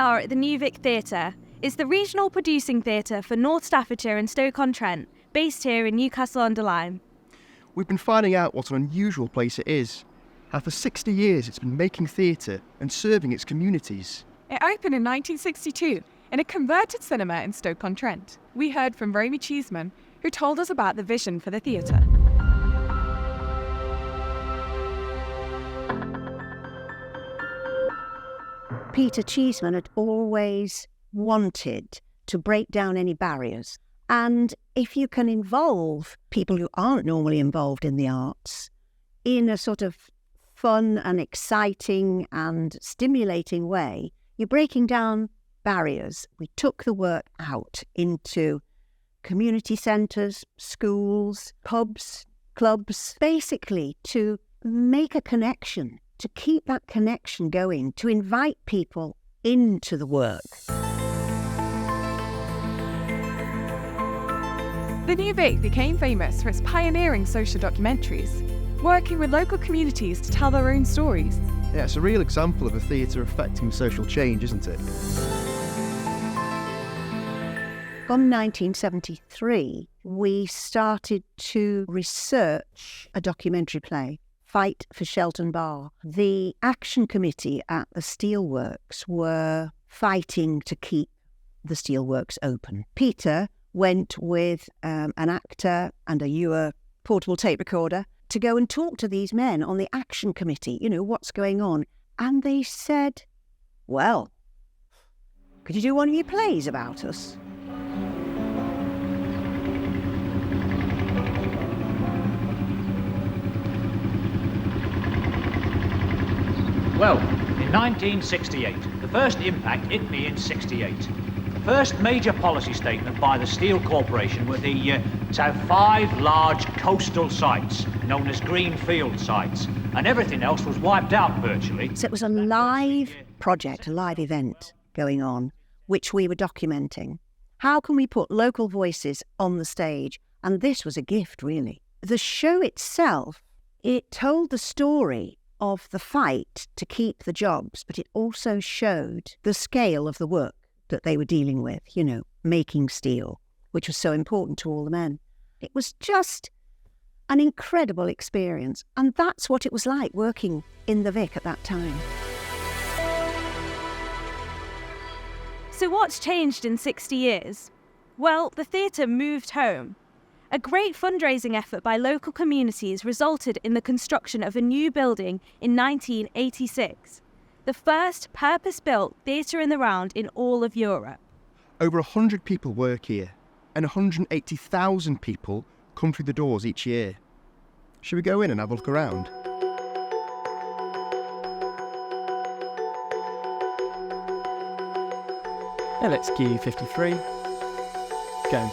are at the new Vic Theatre. It's the regional producing theatre for North Staffordshire and Stoke-on-Trent, based here in Newcastle-under-Lyme. We've been finding out what an unusual place it is. How for 60 years it's been making theatre and serving its communities. It opened in 1962 in a converted cinema in Stoke-on-Trent. We heard from Romy Cheeseman, who told us about the vision for the theatre. Peter Cheeseman had always wanted to break down any barriers. And if you can involve people who aren't normally involved in the arts in a sort of fun and exciting and stimulating way, you're breaking down barriers. We took the work out into community centres, schools, pubs, clubs, basically to make a connection, to keep that connection going, to invite people into the work. The New Vic became famous for its pioneering social documentaries, working with local communities to tell their own stories. Yeah, it's a real example of a theatre affecting social change, isn't it? From 1973, we started to research a documentary play, Fight for Shelton Bar. The action committee at the steelworks were fighting to keep the steelworks open. Peter went with an actor and a Ewer portable tape recorder to go and talk to these men on the action committee, what's going on. And they said, well, could you do one of your plays about us? Well, in 1968, the first impact hit me in 68. The first major policy statement by the Steel Corporation were to have 5 large coastal sites, known as greenfield sites, and everything else was wiped out virtually. So it was a live project, a live event going on, which we were documenting. How can we put local voices on the stage? And this was a gift, really. The show itself, it told the story of the fight to keep the jobs, but it also showed the scale of the work that they were dealing with, making steel, which was so important to all the men. It was just an incredible experience, and that's what it was like working in the Vic at that time. So what's changed in 60 years? Well, the theatre moved home. A great fundraising effort by local communities resulted in the construction of a new building in 1986, the first purpose-built theatre in the round in all of Europe. Over 100 people work here, and 180,000 people come through the doors each year. Should we go in and have a look around? LXQ 53. Go.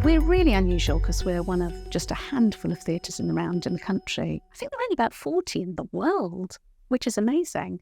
We're really unusual because we're one of just a handful of theatres in the round in the country. I think there are only about 40 in the world, which is amazing.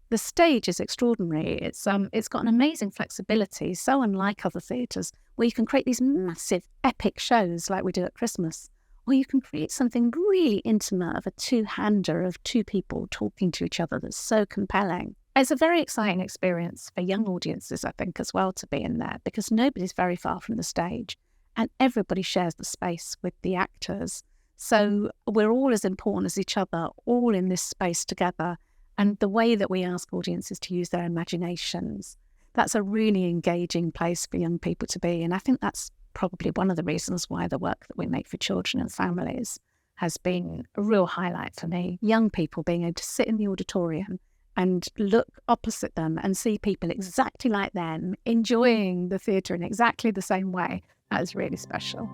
The stage is extraordinary. It's got an amazing flexibility, so unlike other theatres, where you can create these massive epic shows like we do at Christmas, or you can create something really intimate of a two-hander of 2 people talking to each other that's so compelling. It's a very exciting experience for young audiences, I think, as well, to be in there, because nobody's very far from the stage. And everybody shares the space with the actors. So we're all as important as each other, all in this space together. And the way that we ask audiences to use their imaginations, that's a really engaging place for young people to be. And I think that's probably one of the reasons why the work that we make for children and families has been a real highlight for me. Young people being able to sit in the auditorium and look opposite them and see people exactly like them, enjoying the theatre in exactly the same way. That is really special.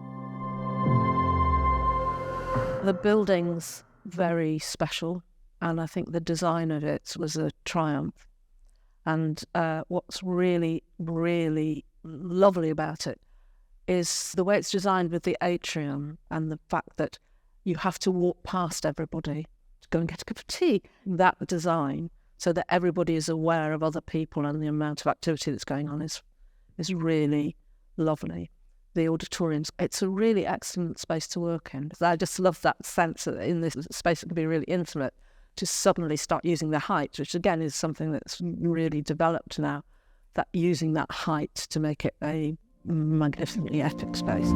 The building's very special, and I think the design of it was a triumph. And what's really, really lovely about it is the way it's designed with the atrium and the fact that you have to walk past everybody to go and get a cup of tea. That design, so that everybody is aware of other people and the amount of activity that's going on, is really lovely. The auditoriums, it's a really excellent space to work in. I just love that sense that in this space it can be really intimate. to suddenly start using the height, which again is something that's really developed now, that using that height to make it a magnificently epic space.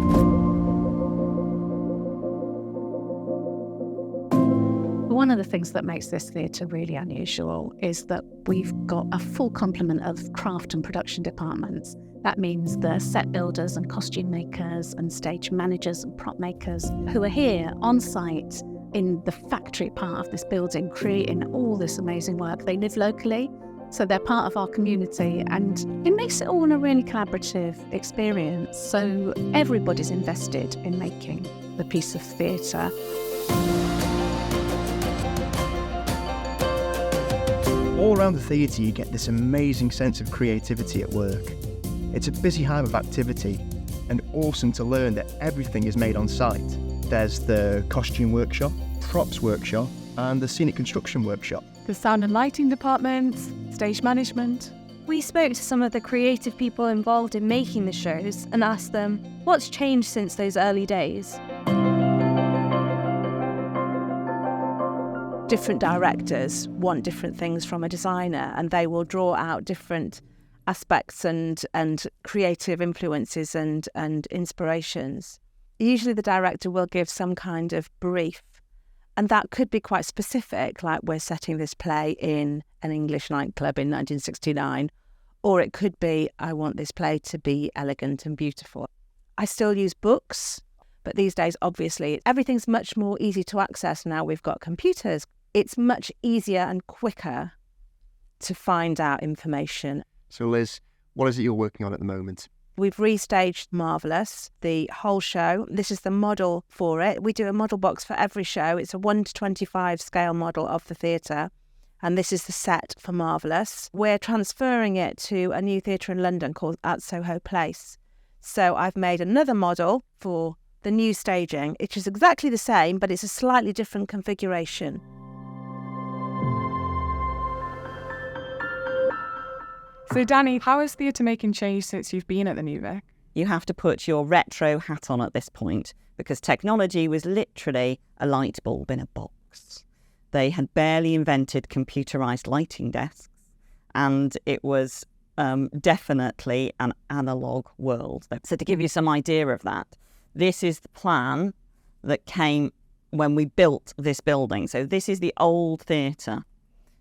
One of the things that makes this theatre really unusual is that we've got a full complement of craft and production departments. That means the set builders and costume makers and stage managers and prop makers who are here on site in the factory part of this building, creating all this amazing work. They live locally, so they're part of our community, and it makes it all a really collaborative experience. So everybody's invested in making the piece of theatre. All around the theatre you get this amazing sense of creativity at work. It's a busy hive of activity, and awesome to learn that everything is made on site. There's the costume workshop, props workshop, and the scenic construction workshop. The sound and lighting departments, stage management. We spoke to some of the creative people involved in making the shows and asked them what's changed since those early days. Different directors want different things from a designer, and they will draw out different aspects and creative influences and inspirations. Usually the director will give some kind of brief, and that could be quite specific, like we're setting this play in an English nightclub in 1969, or it could be, I want this play to be elegant and beautiful. I still use books, but these days, obviously, everything's much more easy to access now. We've got computers. It's much easier and quicker to find out information. So Liz, what is it you're working on at the moment? We've restaged Marvellous, the whole show. This is the model for it. We do a model box for every show. It's a 1:25 scale model of the theatre. And this is the set for Marvellous. We're transferring it to a new theatre in London called at Soho Place. So I've made another model for the new staging, which is exactly the same, but it's a slightly different configuration. So Danny, how has theatre making changed since you've been at the New Vic? You have to put your retro hat on at this point, because technology was literally a light bulb in a box. They had barely invented computerised lighting desks, and it was definitely an analogue world. So to give you some idea of that, this is the plan that came when we built this building. So this is the old theatre.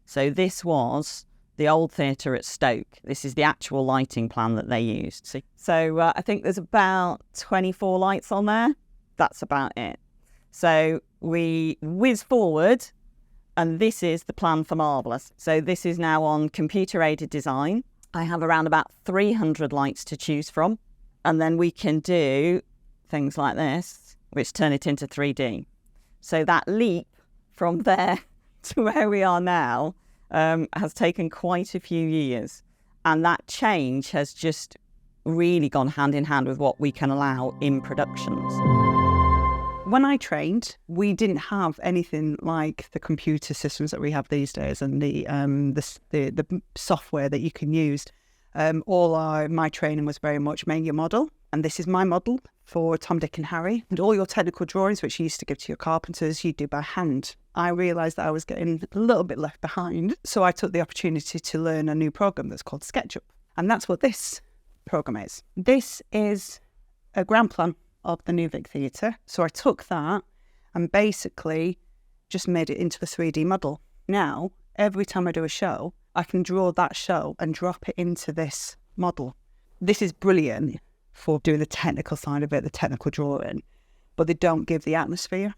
So this was the old theatre at Stoke. This is the actual lighting plan that they used. So I think there's about 24 lights on there. That's about it. So we whiz forward, and this is the plan for Marvellous. So this is now on computer-aided design. I have around about 300 lights to choose from. And then we can do things like this, which turn it into 3D. So that leap from there to where we are now has taken quite a few years. And that change has just really gone hand in hand with what we can allow in productions. When I trained, we didn't have anything like the computer systems that we have these days and the software that you can use. My training was very much make your model, and this is my model for Tom, Dick and Harry. And all your technical drawings, which you used to give to your carpenters, you do by hand. I realised that I was getting a little bit left behind, so I took the opportunity to learn a new program that's called SketchUp, and that's what this program is. This is a ground plan of the New Vic Theatre. So I took that and basically just made it into a 3D model. Now, every time I do a show, I can draw that show and drop it into this model. This is brilliant for doing the technical side of it, the technical drawing, but they don't give the atmosphere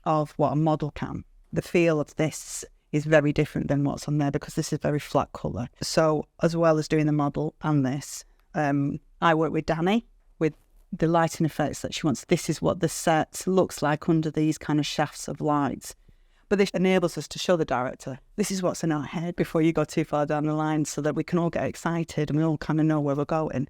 of what a model can. The feel of this is very different than what's on there because this is very flat colour. So as well as doing the model and this, I work with Danny with the lighting effects that she wants. This is what the set looks like under these kind of shafts of lights. But this enables us to show the director, this is what's in our head before you go too far down the line, so that we can all get excited and we all kind of know where we're going.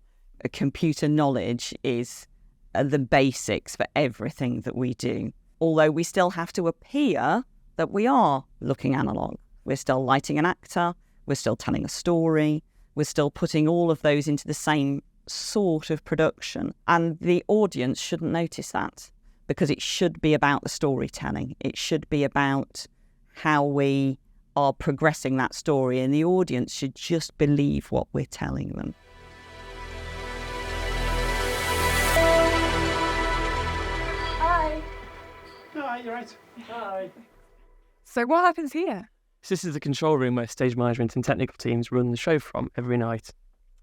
Computer knowledge is the basics for everything that we do. Although we still have to appear that we are looking analogue. We're still lighting an actor, we're still telling a story, we're still putting all of those into the same sort of production. And the audience shouldn't notice that, because it should be about the storytelling. It should be about how we are progressing that story, and the audience should just believe what we're telling them. Hi. Hi, you're right. Hi. So what happens here? So this is the control room where stage management and technical teams run the show from every night.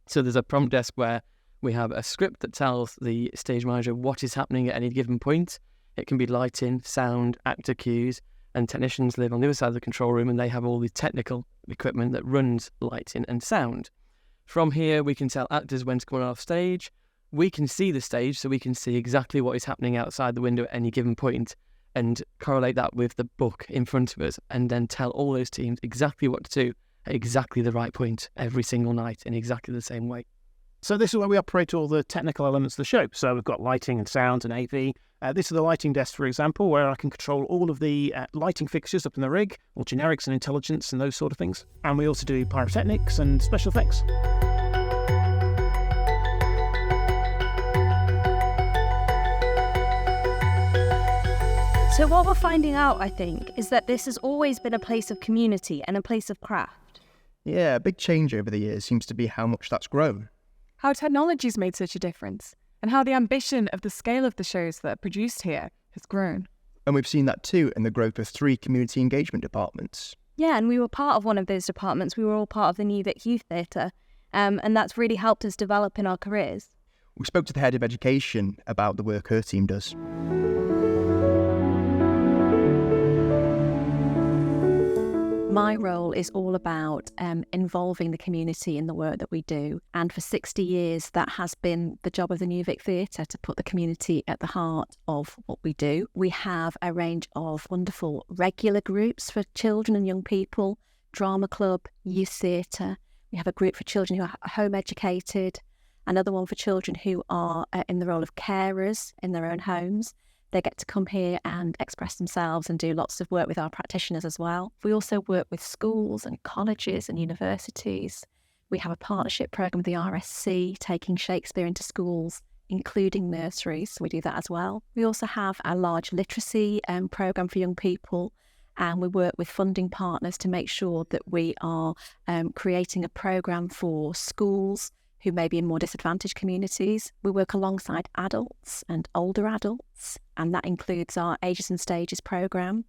So there's a prompt desk where we have a script that tells the stage manager what is happening at any given point. It can be lighting, sound, actor cues, and technicians live on the other side of the control room and they have all the technical equipment that runs lighting and sound. From here, we can tell actors when to come on off stage. We can see the stage, so we can see exactly what is happening outside the window at any given point and correlate that with the book in front of us, and then tell all those teams exactly what to do at exactly the right point every single night in exactly the same way. So this is where we operate all the technical elements of the show. So we've got lighting and sound and AV. This is the lighting desk, for example, where I can control all of the lighting fixtures up in the rig, all generics and intelligence and those sort of things. And we also do pyrotechnics and special effects. So what we're finding out, I think, is that this has always been a place of community and a place of craft. Yeah, a big change over the years seems to be how much that's grown. How technology's made such a difference, and how the ambition of the scale of the shows that are produced here has grown. And we've seen that too in the growth of 3 community engagement departments. Yeah, and we were part of one of those departments. We were all part of the new Vic Theatre, and that's really helped us develop in our careers. We spoke to the head of education about the work her team does. My role is all about involving the community in the work that we do. And for 60 years, that has been the job of the New Vic Theatre, to put the community at the heart of what we do. We have a range of wonderful regular groups for children and young people, drama club, youth theatre. We have a group for children who are home educated, another one for children who are in the role of carers in their own homes. They get to come here and express themselves and do lots of work with our practitioners as well. We also work with schools and colleges and universities. We have a partnership programme with the RSC, taking Shakespeare into schools, including nurseries. So we do that as well. We also have a large literacy programme for young people, and we work with funding partners to make sure that we are creating a programme for schools who may be in more disadvantaged communities. We work alongside adults and older adults, and that includes our Ages and Stages programme,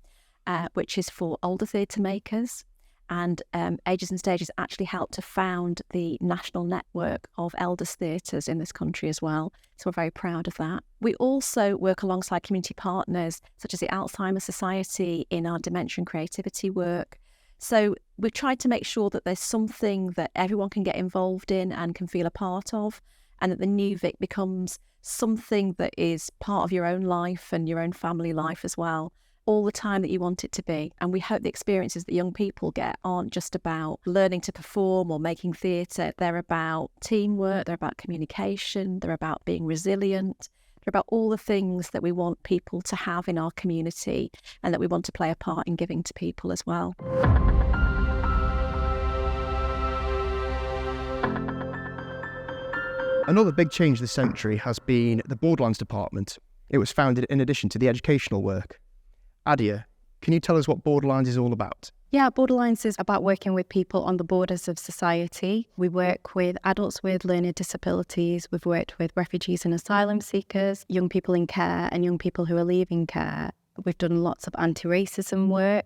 which is for older theatre makers. And Ages and Stages actually helped to found the national network of elders theatres in this country as well. So we're very proud of that. We also work alongside community partners such as the Alzheimer's Society in our dementia and creativity work. So we've tried to make sure that there's something that everyone can get involved in and can feel a part of, and that the New Vic becomes something that is part of your own life and your own family life as well, all the time that you want it to be. And we hope the experiences that young people get aren't just about learning to perform or making theatre. They're about teamwork, they're about communication, they're about being resilient. They're about all the things that we want people to have in our community and that we want to play a part in giving to people as well. Another big change this century has been the Borderlands department. It was founded in addition to the educational work. Adia, can you tell us what Borderlands is all about? Yeah, Borderlands is about working with people on the borders of society. We work with adults with learning disabilities. We've worked with refugees and asylum seekers, young people in care and young people who are leaving care. We've done lots of anti-racism work.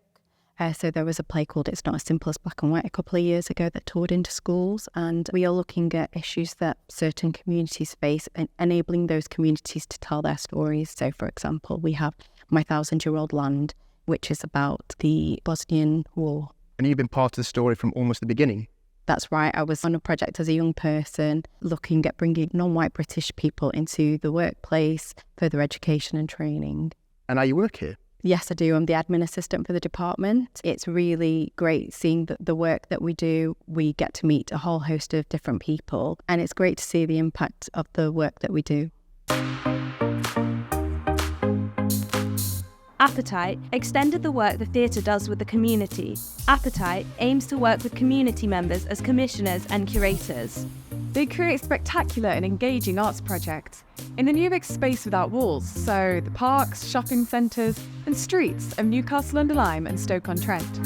So there was a play called It's Not as Simple as Black and White a couple of years ago that toured into schools, and we are looking at issues that certain communities face and enabling those communities to tell their stories. So, for example, we have My 1,000-Year-Old Land, which is about the Bosnian War. And you've been part of the story from almost the beginning. That's right. I was on a project as a young person looking at bringing non-white British people into the workplace, further education and training. And now you work here? Yes, I do. I'm the admin assistant for the department. It's really great seeing the work that we do. We get to meet a whole host of different people, and it's great to see the impact of the work that we do. Appetite extended the work the theatre does with the community. Appetite aims to work with community members as commissioners and curators. They create spectacular and engaging arts projects in the New Vic space without walls, so the parks, shopping centres and streets of Newcastle-under-Lyme and Stoke-on-Trent.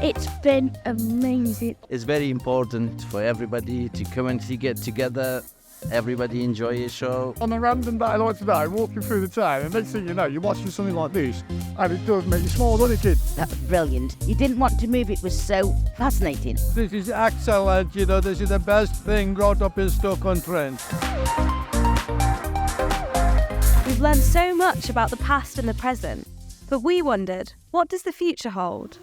It's been amazing. It's very important for everybody to come and get together. Everybody enjoy a show. On a random day like today, walking through the town, and next thing you know, you're watching something like this, and it does make you smile, doesn't it, kid? That was brilliant. You didn't want to move, it was so fascinating. This is excellent, this is the best thing brought up in Stoke-on-Trent. We've learned so much about the past and the present, but we wondered, what does the future hold?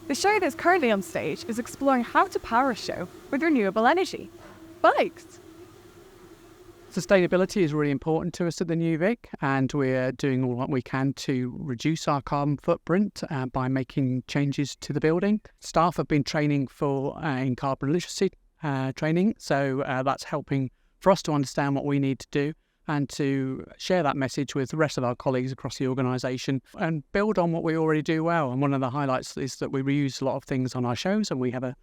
The show that's currently on stage is exploring how to power a show with renewable energy. Bikes! Sustainability is really important to us at the New Vic, and we're doing all what we can to reduce our carbon footprint by making changes to the building. Staff have been training in carbon literacy training, so that's helping for us to understand what we need to do and to share that message with the rest of our colleagues across the organisation and build on what we already do well. And one of the highlights is that we reuse a lot of things on our shows, and we have a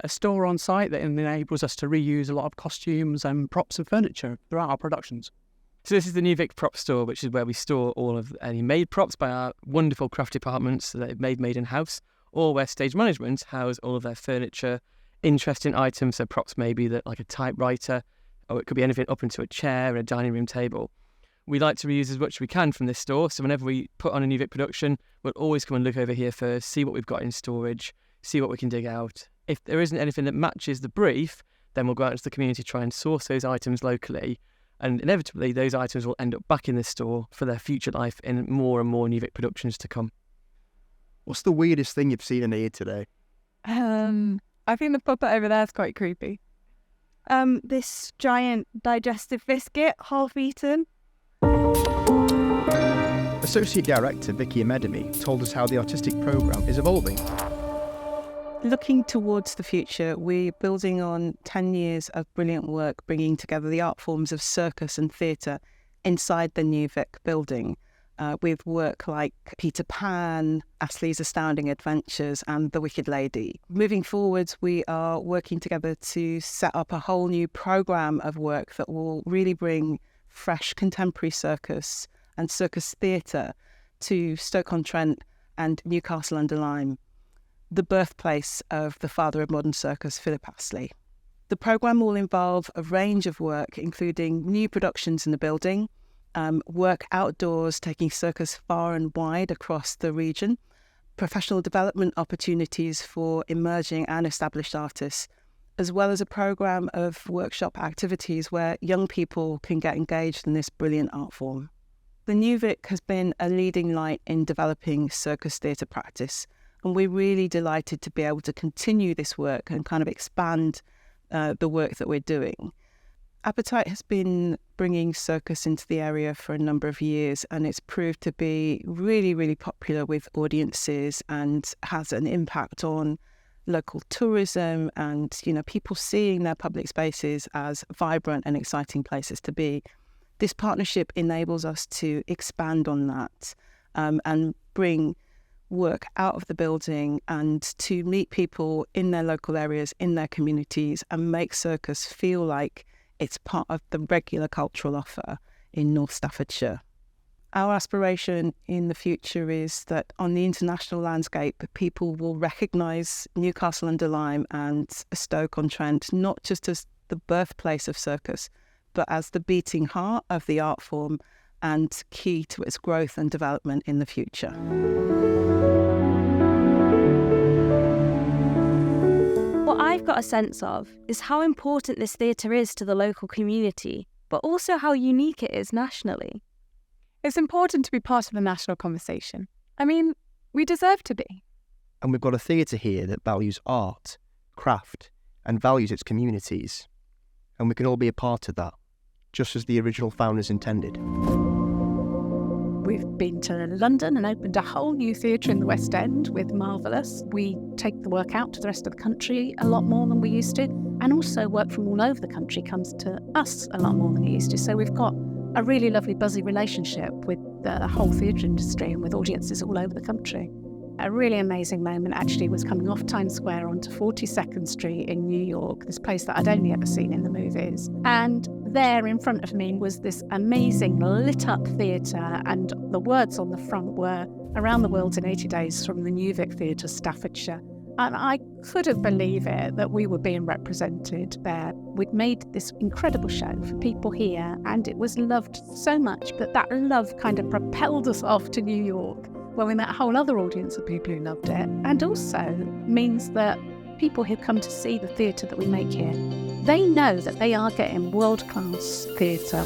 store on site that enables us to reuse a lot of costumes and props and furniture throughout our productions. So this is the New Vic prop store, which is where we store all of any made props by our wonderful craft departments that are made in-house, or where stage management house all of their furniture, interesting items. So props maybe that like a typewriter, or it could be anything up into a chair, a dining room table. We like to reuse as much as we can from this store, so whenever we put on a New Vic production, we'll always come and look over here first, see what we've got in storage, see what we can dig out. If there isn't anything that matches the brief, then we'll go out into the community, try and source those items locally, and inevitably those items will end up back in the store for their future life in more and more New Vic productions to come. What's the weirdest thing you've seen in here today? I think the puppet over there is quite creepy. This giant digestive biscuit, half eaten. Associate Director Vicky Amedemi told us how the artistic programme is evolving. Looking towards the future, we're building on 10 years of brilliant work bringing together the art forms of circus and theatre inside the New Vic building, with work like Peter Pan, Astley's Astounding Adventures and The Wicked Lady. Moving forwards, we are working together to set up a whole new programme of work that will really bring fresh contemporary circus and circus theatre to Stoke-on-Trent and Newcastle-under-Lyme, the birthplace of the father of modern circus, Philip Astley. The programme will involve a range of work, including new productions in the building, work outdoors taking circus far and wide across the region, professional development opportunities for emerging and established artists, as well as a programme of workshop activities where young people can get engaged in this brilliant art form. The New Vic has been a leading light in developing circus theatre practice, and we're really delighted to be able to continue this work and kind of expand the work that we're doing. Appetite has been bringing circus into the area for a number of years, and it's proved to be really, really popular with audiences and has an impact on local tourism and, people seeing their public spaces as vibrant and exciting places to be. This partnership enables us to expand on that and bring work out of the building and to meet people in their local areas, in their communities, and make circus feel like it's part of the regular cultural offer in North Staffordshire. Our aspiration in the future is that on the international landscape, people will recognise Newcastle-under-Lyme and Stoke-on-Trent not just as the birthplace of circus, but as the beating heart of the art form and key to its growth and development in the future. What I've got a sense of is how important this theatre is to the local community, but also how unique it is nationally. It's important to be part of the national conversation. I mean, we deserve to be. And we've got a theatre here that values art, craft, and values its communities. And we can all be a part of that, just as the original founders intended. We've been to London and opened a whole new theatre in the West End with Marvellous. We take the work out to the rest of the country a lot more than we used to, and also work from all over the country comes to us a lot more than we used to. So we've got a really lovely buzzy relationship with the whole theatre industry and with audiences all over the country. A really amazing moment actually was coming off Times Square onto 42nd Street in New York, this place that I'd only ever seen in the movies. And there in front of me was this amazing lit up theatre, and the words on the front were "Around the World in 80 Days" from the new Vic Theatre, Staffordshire. And I couldn't believe it that we were being represented there. We'd made this incredible show for people here, and it was loved so much that that love kind of propelled us off to New York, where we met a whole other audience of people who loved it, and also means that people who come to see the theatre that we make here, they know that they are getting world-class theatre.